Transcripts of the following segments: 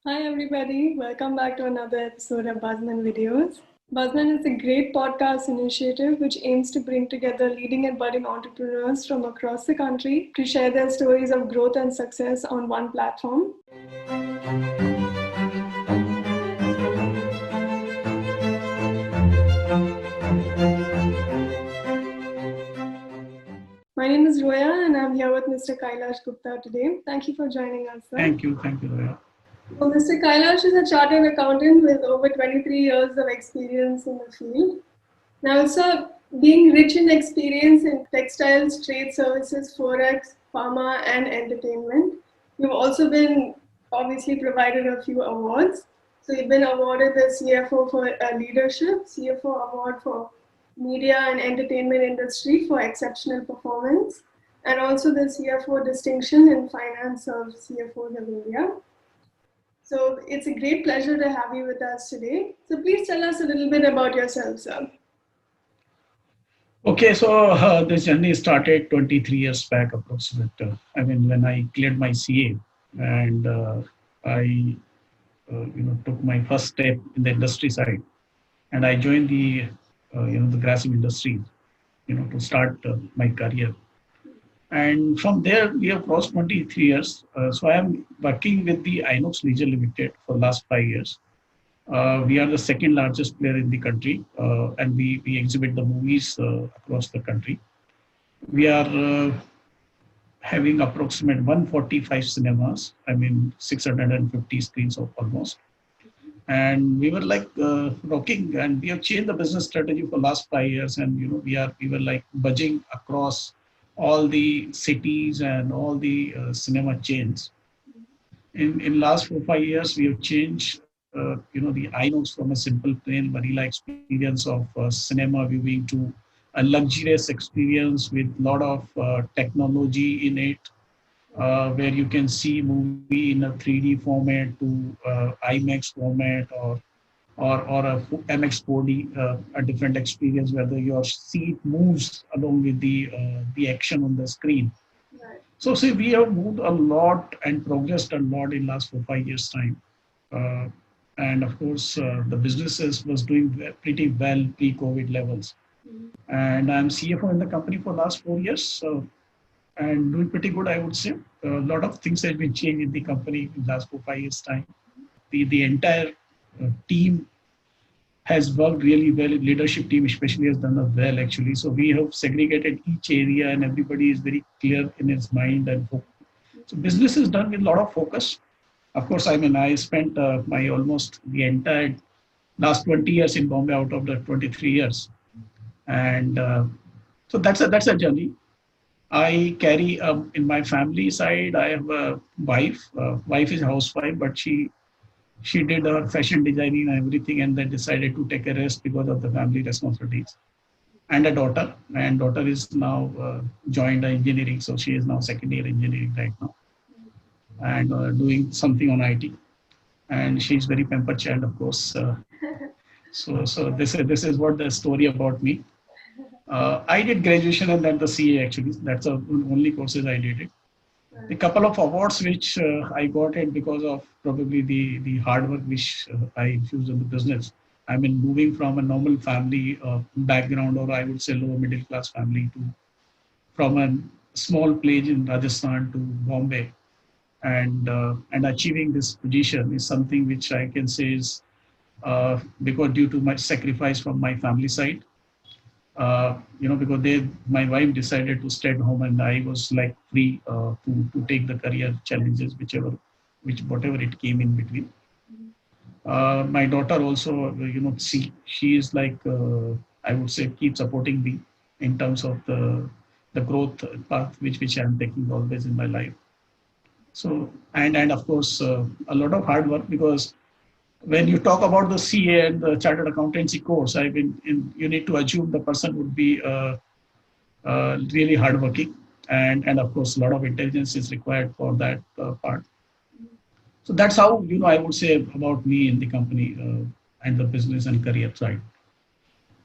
Hi everybody, welcome back to another episode of Buzzman Videos. Buzzman is a great podcast initiative which aims to bring together leading and budding entrepreneurs from across the country to share their stories of growth and success on one platform. My name is Roya and I'm here with Mr. Kailash Gupta today. Thank you for joining us, sir. Thank you, Roya. So, Mr. Kailash is a chartered accountant with over 23 years of experience in the field. Now, sir, being rich in experience in textiles, trade services, forex, pharma, and entertainment, you've also been obviously provided a few awards. So, you've been awarded the CFO for Leadership, CFO Award for Media and Entertainment Industry for Exceptional Performance, and also the CFO Distinction in Finance of CFOs of India. So, it's a great pleasure to have you with us today. So, please tell us a little bit about yourself, sir. Okay, so this journey started 23 years back, approximately. When I cleared my CA, and I, took my first step in the industry side, and I joined the grassy industry, to start my career. And from there, we have crossed 23 years. So I am working with the Inox Leisure Limited for the last 5 years. We are the second largest player in the country, and we exhibit the movies across the country. We are having approximate 145 cinemas, 650 screens of almost. And we were like rocking, and we have changed the business strategy for last 5 years. And we were like budging across all the cities and all the cinema chains. In last 4 5 years, we have changed the Inox from a simple plain vanilla experience of cinema viewing to a luxurious experience with a lot of technology in it, where you can see movie in a 3D format to IMAX format or a MX 4D, a different experience where your seat moves along with the action on the screen. Right. So see, we have moved a lot and progressed a lot in last 4 5 years time. And of course, the businesses was doing pretty well pre-COVID levels. And I'm CFO in the company for last 4 years, and doing pretty good, I would say. A lot of things have been changed in the company in last 4 5 years time. The entire team has worked really well. Leadership team especially has done well actually. So we have segregated each area, and everybody is very clear in his mind and focus. So business is done with a lot of focus. Of course, I spent my almost the entire last 20 years in Bombay out of the 23 years. And so that's a journey. I carry in my family side, I have a wife. Wife is a housewife, but she did her fashion designing and everything, and then decided to take a rest because of the family responsibilities. And a daughter, and daughter is now joined engineering, so she is now second year engineering right now, and doing something on IT. And she's very pampered child, of course. So this is what the story about me. I did graduation and then the CA actually. That's the only courses I did it. A couple of awards which I got it because of probably the hard work which I infused in the business. Moving from a normal family background, or I would say lower middle class family, to from a small place in Rajasthan to Bombay, and achieving this position is something which I can say is because due to my sacrifice from my family side. Because my wife decided to stay at home, and I was like free to take the career challenges, whatever it came in between. My daughter also, she is like, I would say, keep supporting me in terms of the growth path which I am taking always in my life. So, and of course, a lot of hard work, because when you talk about the CA and the chartered accountancy course, you need to assume the person would be really hardworking, and of course, a lot of intelligence is required for that part. So that's how I would say about me in the company and the business and career side.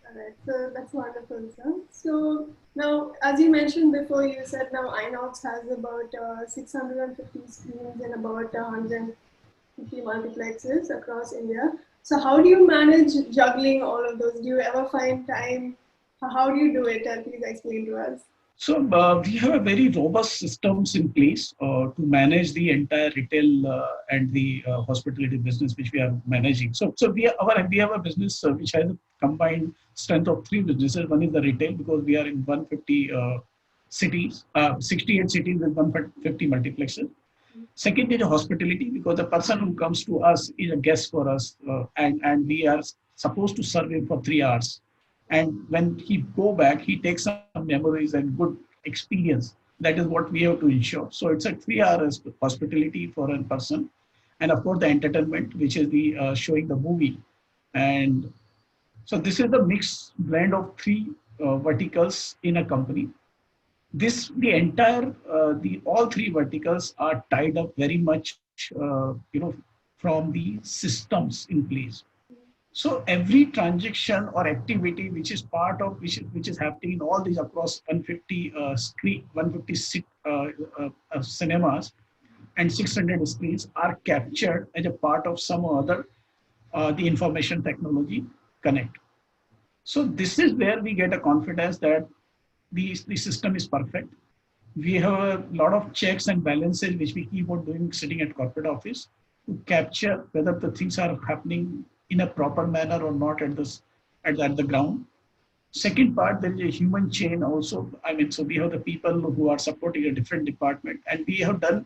All right, so that's wonderful, sir. So now, as you mentioned before, you said now Inox has about 650 screens in about 100 50 multiplexes across India. So how do you manage juggling all of those? Do you ever find time? How do you do it? Please explain to us. So we have a very robust systems in place to manage the entire retail and the hospitality business which we are managing. So we have a business which has a combined strength of three businesses. One is the retail because we are in 150 cities, 68 cities with 150 multiplexes. Second is hospitality because the person who comes to us is a guest for us, and we are supposed to serve him for 3 hours. And when he go back, he takes some memories and good experience. That is what we have to ensure. So it's a 3 hour hospitality for a person, and of course the entertainment, which is the showing the movie. And so this is the mixed blend of three verticals in a company. This the entire the all three verticals are tied up very much from the systems in place. So every transaction or activity which is part of which is happening in all these across 150 screen 156 cinemas and 600 screens are captured as a part of some other the information technology connect. So this is where we get a confidence that the system is perfect. We have a lot of checks and balances which we keep on doing sitting at corporate office to capture whether the things are happening in a proper manner or not at the ground. Second part, there is a human chain also. I mean, so we have the people who are supporting a different department, and we have done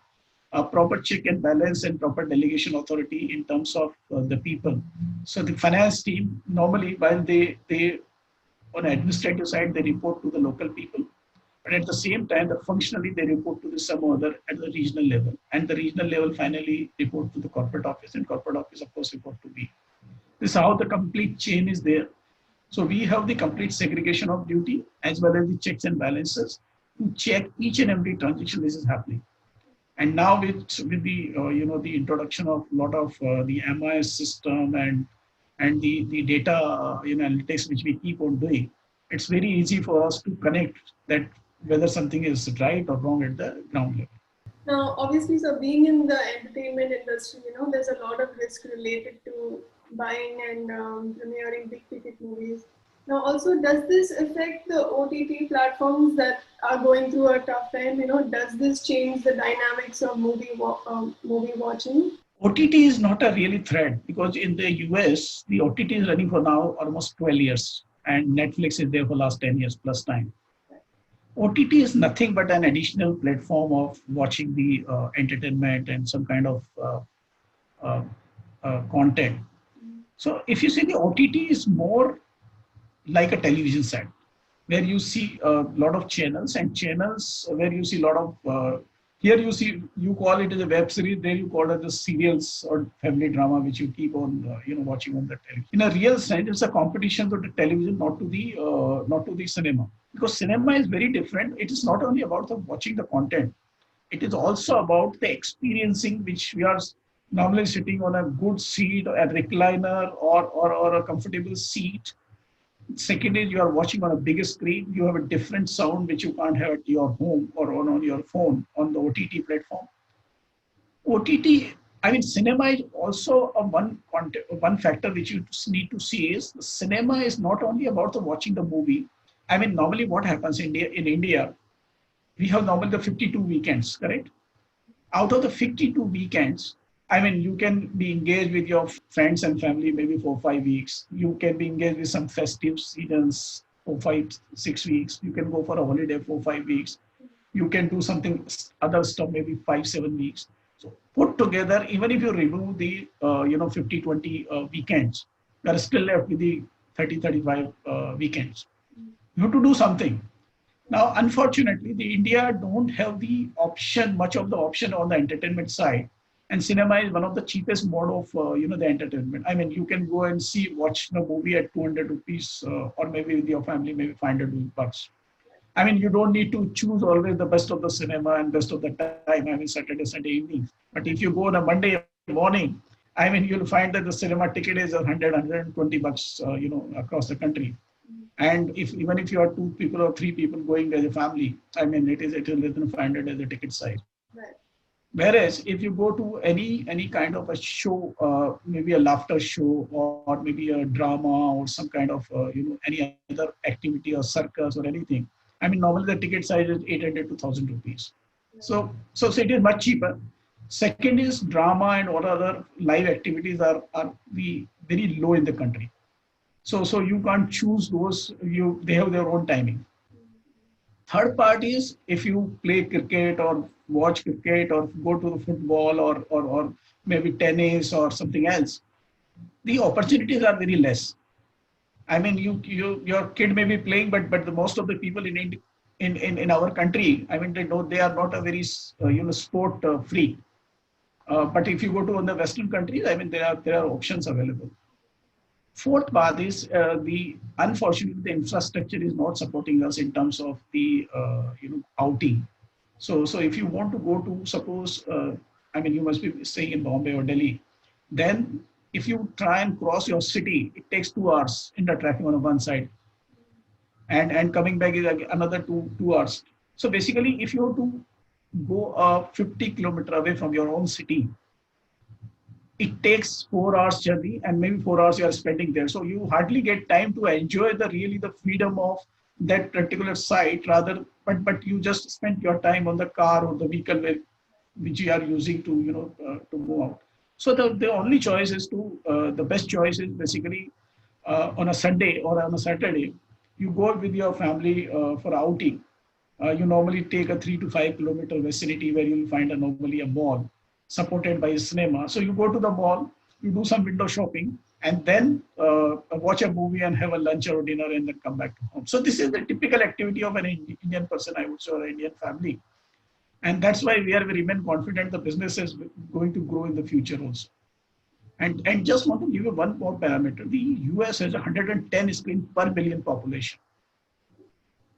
a proper check and balance and proper delegation authority in terms of the people. So the finance team normally, while they on the administrative side they report to the local people, but at the same time, functionally they report to the some other at the regional level, and the regional level finally report to the corporate office, and corporate office of course report to me. This is how the complete chain is there. So we have the complete segregation of duty as well as the checks and balances to check each and every transaction this is happening. And now with the the introduction of a lot of the MIS system and the data analytics which we keep on doing, it's very easy for us to connect that whether something is right or wrong at the ground level. Now, obviously, so being in the entertainment industry, there's a lot of risk related to buying and premiering big ticket movies. Now, also, does this affect the OTT platforms that are going through a tough time? Does this change the dynamics of movie watching? OTT is not a really threat because in the US, the OTT is running for now almost 12 years, and Netflix is there for last 10 years plus time. OTT is nothing but an additional platform of watching the entertainment and some kind of content. So if you see the OTT is more like a television set where you see a lot of channels and channels where you see a lot of here you call it as a web series, there you call it as serials or family drama which you keep on watching on the television. In a real sense, it's a competition to the television, not to the cinema, because cinema is very different. It is not only about watching the content, it is also about the experiencing which we are normally sitting on a good seat, a recliner or a comfortable seat. Second is you are watching on a bigger screen. You have a different sound which you can't have at your home or on your phone on the OTT platform. OTT, I mean, cinema is also one factor which you need to see is the cinema is not only about watching the movie. I mean, normally what happens in India, we have normally the 52 weekends, correct? Out of the 52 weekends, I mean, you can be engaged with your friends and family maybe for 5 weeks. You can be engaged with some festive seasons for 5-6 weeks. You can go for a holiday for 5 weeks. You can do something other stuff maybe 5-7 weeks. So put together, even if you remove the 50-20 weekends, you are still left with the 30-35 weekends. You have to do something. Now, unfortunately, the India don't have much of the option on the entertainment side. And cinema is one of the cheapest mode of the entertainment. I mean, you can go and watch the movie at 200 rupees or maybe with your family, maybe 500 bucks. I mean, you don't need to choose always the best of the cinema and best of the time. I mean, Saturday, Sunday evening. But if you go on a Monday morning, I mean, you'll find that the cinema ticket is 100-120 bucks, across the country. And even if you are 2 people or 3 people going as a family, I mean, it is less than 500 as a ticket size. Right. Whereas if you go to any kind of a show, maybe a laughter show or maybe a drama or some kind of any other activity or circus or anything, I mean normally the ticket size is 800 to 1,000 rupees. So it is much cheaper. Second is drama and all other live activities are very low in the country. So you can't choose those. They have their own timing. Third part is if you play cricket or watch cricket or go to the football or maybe tennis or something else, the opportunities are very less. I mean, your kid may be playing, but the most of the people in our country, I mean, they are not a very sport free. But if you go to one of the Western countries, I mean, there are options available. Fourth part is unfortunately the infrastructure is not supporting us in terms of the outing. So if you want to go to suppose I mean you must be staying in Bombay or Delhi, then if you try and cross your city, it takes 2 hours in the traffic on one side, and coming back is another two hours. So basically, if you have to go 50 kilometers away from your own city, it takes 4 hours journey and maybe 4 hours you are spending there. So you hardly get time to enjoy the freedom of that particular site but you just spend your time on the car or the vehicle which you are using to to move out. So the only choice is the best choice is basically on a Sunday or on a Saturday, you go with your family for outing. You normally take a 3 to 5 kilometer vicinity where you'll find normally a mall supported by a cinema. So you go to the mall, you do some window shopping, and then watch a movie and have a lunch or dinner and then come back to home. So this is the typical activity of an Indian person, I would say, or an Indian family. And that's why we remain confident the business is going to grow in the future also. And just want to give you one more parameter. The US has 110 screens per million population.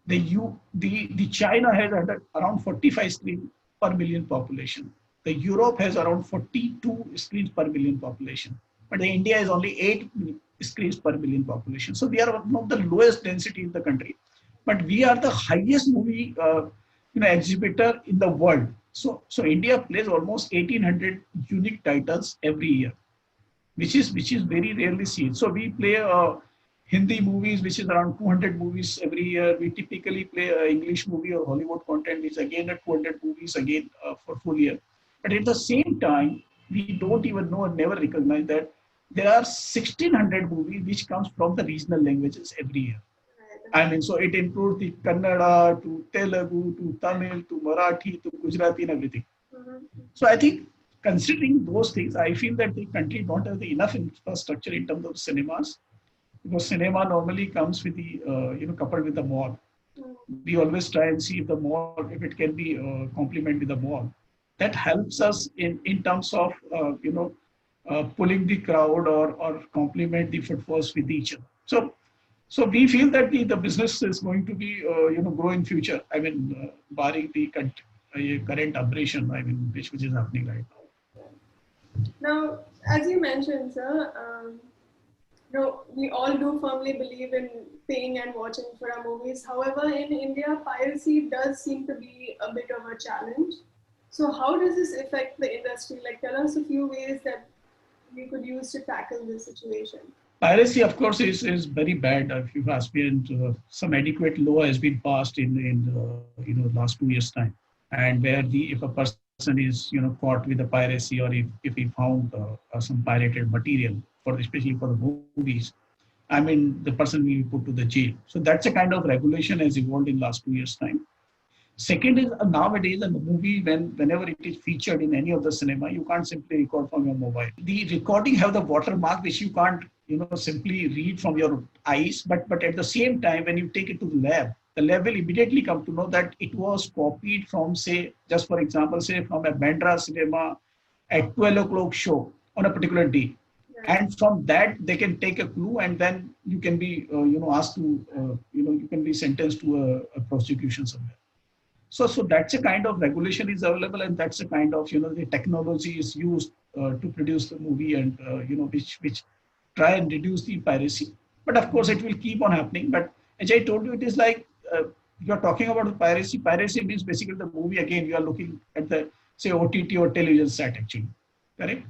The China has around 45 screens per million population. The Europe has around 42 screens per million population. But the India is only 8 screens per million population. So we are one of the lowest density in the country. But we are the highest movie exhibitor in the world. So India plays almost 1,800 unique titles every year, which is very rarely seen. So we play Hindi movies, which is around 200 movies every year. We typically play English movie or Hollywood content, which is again at 200 movies again for full year. But at the same time, we don't even know and never recognize that there are 1,600 movies which comes from the regional languages every year. I mean, so it includes the Kannada to Telugu to Tamil to Marathi to Gujarati and everything. So I think considering those things, I feel that the country don't have enough infrastructure in terms of cinemas, because cinema normally comes with the coupled with the mall. We always try and see if the mall, if it can be complement with the mall. That helps us in terms of pulling the crowd or complement the footfalls with each other. So we feel that the business is going to be grow in future. I mean, barring the current aberration, I mean, which is happening right now. Now, as you mentioned, sir, we all do firmly believe in paying and watching for our movies. However, in India, piracy does seem to be a bit of a challenge. So how does this affect the industry? Like, tell us a few ways that we could use to tackle this situation. Piracy, of course, is very bad. If you ask me, and some adequate law has been passed in last 2 years' time, and where if a person is caught with the piracy, or if he found some pirated material especially for the movies, I mean the person will be put to the jail. So that's a kind of regulation has evolved in last 2 years' time. Second is nowadays a movie whenever it is featured in any of the cinema, you can't simply record from your mobile. The recording have the watermark which you can't simply read from your eyes, but at the same time when you take it to the lab will immediately come to know that it was copied from, say, just for example, say from a Bandra cinema at 12 o'clock show on a particular day. And from that they can take a clue, and then you can be asked to you can be sentenced to a prosecution somewhere. So that's a kind of regulation is available, and that's a kind of the technology is used to produce the movie, and which try and reduce the piracy. But of course it will keep on happening. But as I told you, it is like you're talking about the piracy. Piracy means basically the movie, again you are looking at the say OTT or television set actually, correct?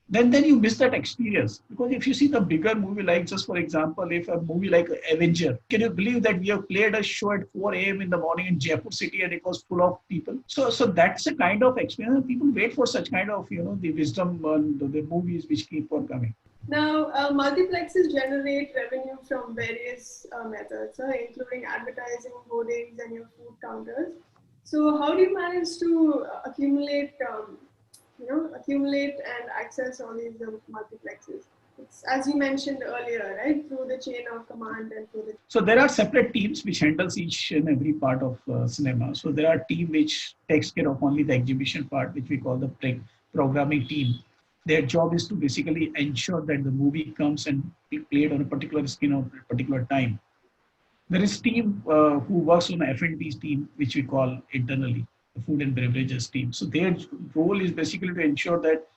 Then you miss that experience. Because if you see the bigger movie, like just for example, if a movie like Avenger, can you believe that we have played a show at 4 a.m. in the morning in Jaipur city and it was full of people? So that's a kind of experience. People wait for such kind of, the wisdom and the movies which keep on coming. Now, multiplexes generate revenue from various methods, including advertising, hoardings, and your food counters. So, how do you manage to accumulate and access all these multiplexes? It's, as you mentioned earlier, right, through the chain of command and through the. So there are separate teams which handles each and every part of cinema. So there are team which takes care of only the exhibition part, which we call the programming team. Their job is to basically ensure that the movie comes and be played on a particular screen at a particular time. There is team who works on the F&B team, which we call internally the food and beverages team. So their role is basically to ensure that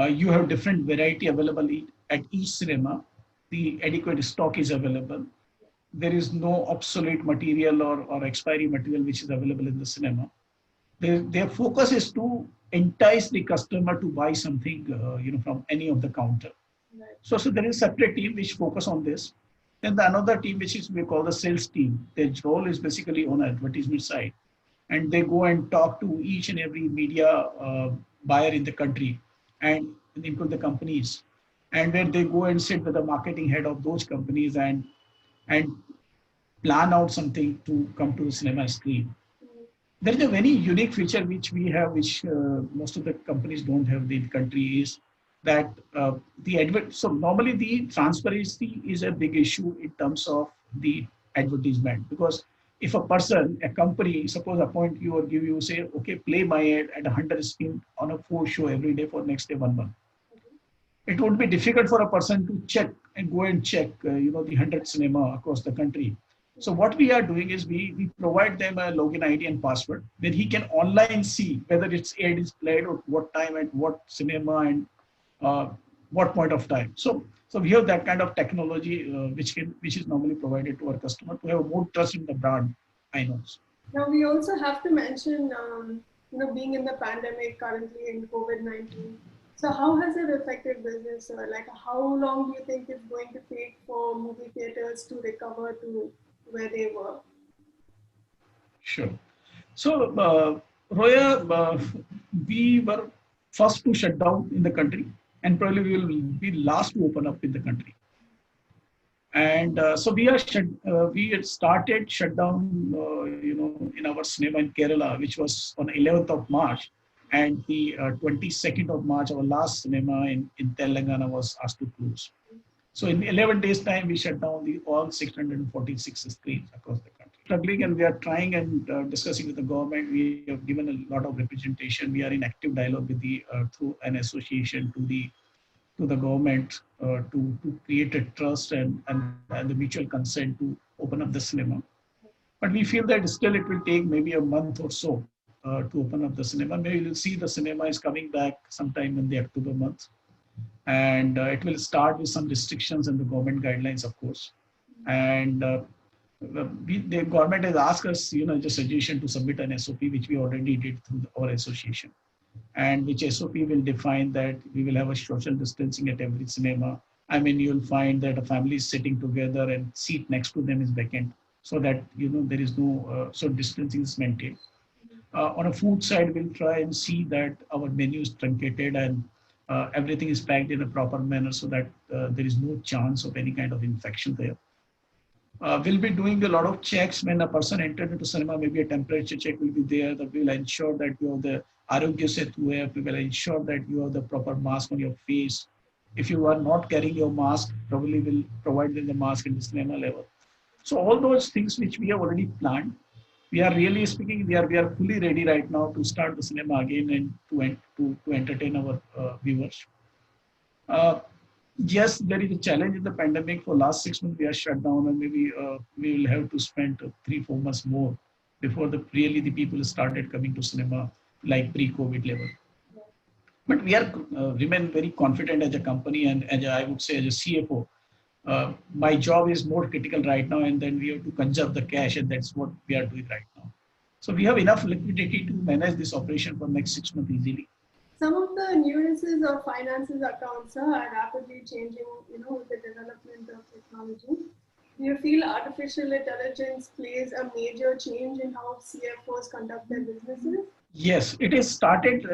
you have different variety available at each cinema. The adequate stock is available. There is no obsolete material or expiry material which is available in the cinema. Their focus is to entice the customer to buy something, from any of the counter. Right. So there is a separate team which focus on this. Then another team which is we call the sales team. Their role is basically on the advertisement side, and they go and talk to each and every media buyer in the country and include the companies, and where they go and sit with the marketing head of those companies and plan out something to come to the cinema screen. There is a very unique feature which we have, which most of the companies don't have in the country, is that so normally the transparency is a big issue in terms of the advertisement, because if a company, suppose appoint you or give you, say, okay, play my ad at 100 screen on a 4 show every day for next day 1 month. It would be difficult for a person to check and go and check, the 100 cinema across the country. So what we are doing is we provide them a login ID and password. Then he can online see whether its ad is played or what time at what cinema and what point of time. So we have that kind of technology which is normally provided to our customer to have more trust in the brand. I know. Now we also have to mention, being in the pandemic currently in COVID-19. So how has it affected business? Like, how long do you think it's going to take for movie theaters to recover to where they were? Sure. So, Roya, we were first to shut down in the country, and probably we will be last to open up in the country. And so we had started shutdown, in our cinema in Kerala, which was on 11th of March. And the 22nd of March, our last cinema in Telangana was asked to close. So in 11 days' time, we shut down all 646 screens across the country. Struggling, and we are trying and discussing with the government. We have given a lot of representation. We are in active dialogue with through an association to the government to create a trust and the mutual consent to open up the cinema. But we feel that still it will take maybe a month or so to open up the cinema. Maybe you'll see the cinema is coming back sometime in the October month. And it will start with some restrictions and the government guidelines, of course. And the government has asked us, the suggestion to submit an SOP, which we already did through our association. And which SOP will define that we will have a social distancing at every cinema. I mean, you'll find that a family is sitting together and seat next to them is vacant, so that, there is no, so distancing is maintained. On a food side, we'll try and see that our menu is truncated and everything is packed in a proper manner so that there is no chance of any kind of infection there. We'll be doing a lot of checks when a person enters into cinema. Maybe a temperature check will be there, that will ensure that you have the Arogya Setu app. We will ensure that you have the proper mask on your face. If you are not carrying your mask, probably will provide them the mask in the cinema level. So all those things which we have already planned, we are really speaking, we are fully ready right now to start the cinema again and to entertain our viewers. Yes, there is a challenge in the pandemic. For last 6 months, we are shut down, and maybe we will have to spend 3-4 months more before the people started coming to cinema like pre-COVID level. But we are remain very confident as a company, and as I would say as a CFO. My job is more critical right now, and then we have to conserve the cash, and that's what we are doing right now. So we have enough liquidity to manage this operation for next 6 months easily. Some of the nuances of finances accounts are rapidly changing, with the development of technology. Do you feel artificial intelligence plays a major change in how CFOs conduct their businesses? Yes, it has started,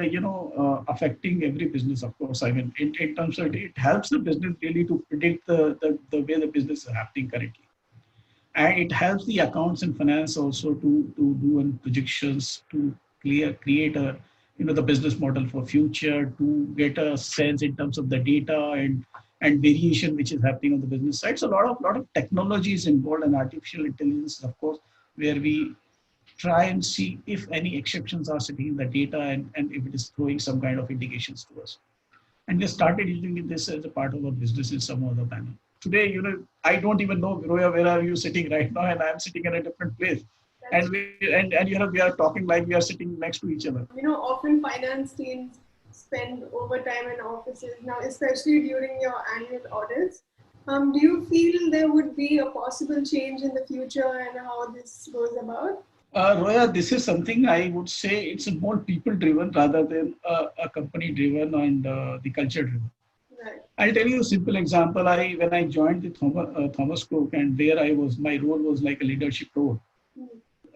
affecting every business, of course. I mean, in terms of it helps the business really to predict the way the business is happening currently. And it helps the accounts and finance also to do and projections to create a, the business model for future, to get a sense in terms of the data and variation which is happening on the business side. So a lot of technology is involved and artificial intelligence, of course, where we try and see if any exceptions are sitting in the data and if it is throwing some kind of indications to us. And we started using this as a part of our business in some other manner. Today, I don't even know, Roya, where are you sitting right now? And I'm sitting in a different place. And we are talking like we are sitting next to each other. Often finance teams spend overtime in offices now, especially during your annual audits. Do you feel there would be a possible change in the future and how this goes about? Roya, this is something I would say it's more people driven rather than a company driven and the culture driven. Right. I'll tell you a simple example. When I joined the Thomas Cook, and there I was, my role was like a leadership role.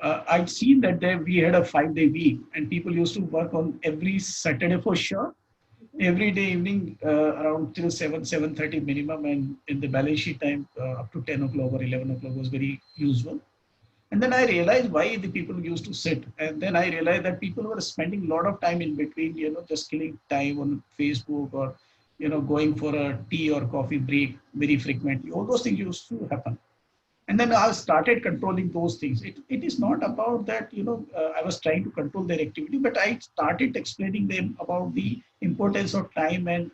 I'd seen that there we had a 5-day week, and people used to work on every Saturday for sure, every day evening around till 7:30 minimum, and in the balance sheet time up to 10 o'clock or 11 o'clock was very usual. And then I realized why the people used to sit. And then I realized that people were spending a lot of time in between, just killing time on Facebook or, going for a tea or coffee break very frequently. All those things used to happen. And then I started controlling those things. It is not about that, I was trying to control their activity, but I started explaining them about the importance of time and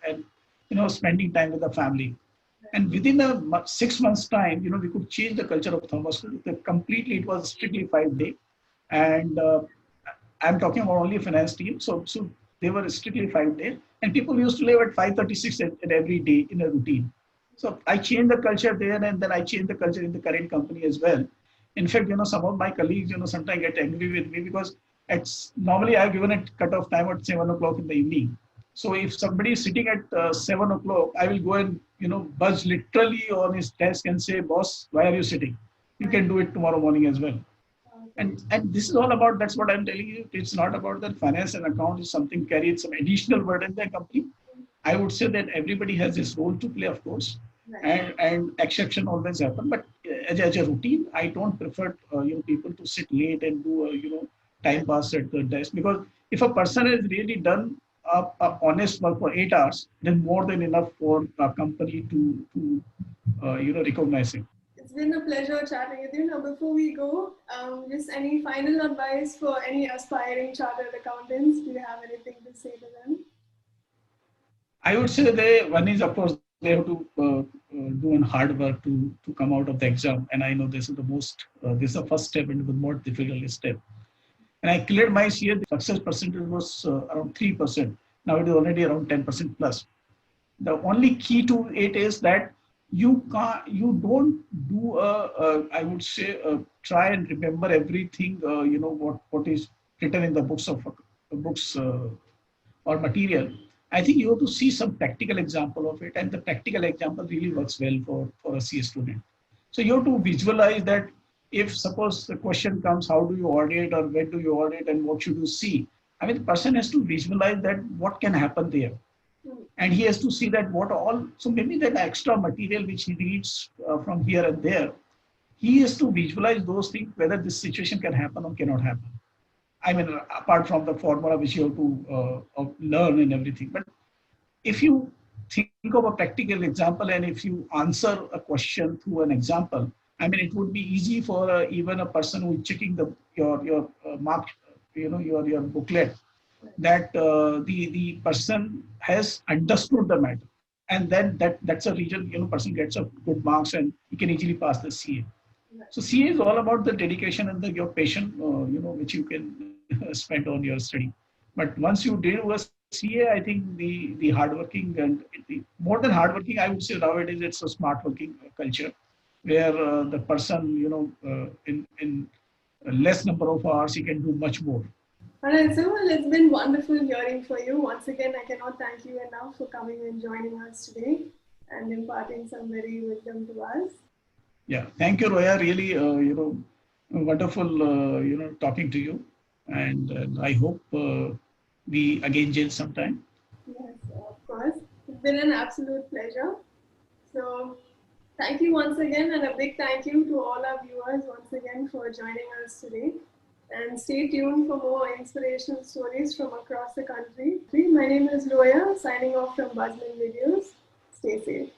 spending time with the family. And within 6 months' time, we could change the culture of Thomas Cook completely. It was strictly 5-day, and I'm talking about only finance team. So they were strictly 5 days, and people used to live at 5:36 at every day in a routine. So I changed the culture there, and then I changed the culture in the current company as well. In fact, some of my colleagues, sometimes get angry with me because it's normally I've given a cutoff time at 7 o'clock in the evening. So if somebody is sitting at 7 o'clock, I will go and, buzz literally on his desk and say, boss, why are you sitting? You can do it tomorrow morning as well. And this is all about, that's what I'm telling you. It's not about that finance and account is something carried some additional burden in the company. I would say that everybody has this role to play, of course, and exception always happen. But as a routine, I don't prefer people to sit late and do time pass at the desk, because if a person has really done a honest work for 8 hours, then more than enough for a company to recognize him. It's been a pleasure chatting with you. Now, before we go, just any final advice for any aspiring chartered accountants? Do you have anything to say to them? I would say one is, of course, they have to do an hard work to come out of the exam. And I know this is this is the first step and the more difficult step. And I cleared my CA, the success percentage was around 3%. Now it is already around 10% plus. The only key to it is that you don't do I would say try and remember everything, what is written in the books or material. I think you have to see some practical example of it, and the practical example really works well for a CA student. So you have to visualize that. If suppose the question comes, how do you audit or when do you audit and what should you see? I mean, the person has to visualize that what can happen there. And he has to see that so maybe that extra material which he reads from here and there, he has to visualize those things, whether this situation can happen or cannot happen. I mean, apart from the formula which you have to learn and everything. But if you think of a practical example and if you answer a question through an example, I mean, it would be easy for even a person who is checking your mark, your booklet, that the person has understood the matter, and then that's a reason person gets a good marks and he can easily pass the CA. So CA is all about the dedication and your passion, which you can spend on your study. But once you do a CA, I think the hardworking and more than hardworking, I would say nowadays it's a smart working culture, where the person, in less number of hours, he can do much more. All right, so well, it's been wonderful hearing for you. Once again, I cannot thank you enough for coming and joining us today and imparting some very wisdom to us. Yeah, thank you, Roya. Really, wonderful, talking to you. And I hope we again jail sometime. Yes, of course. It's been an absolute pleasure. So, thank you once again, and a big thank you to all our viewers once again for joining us today. And stay tuned for more inspirational stories from across the country. My name is Loya, signing off from Buzzman Videos. Stay safe.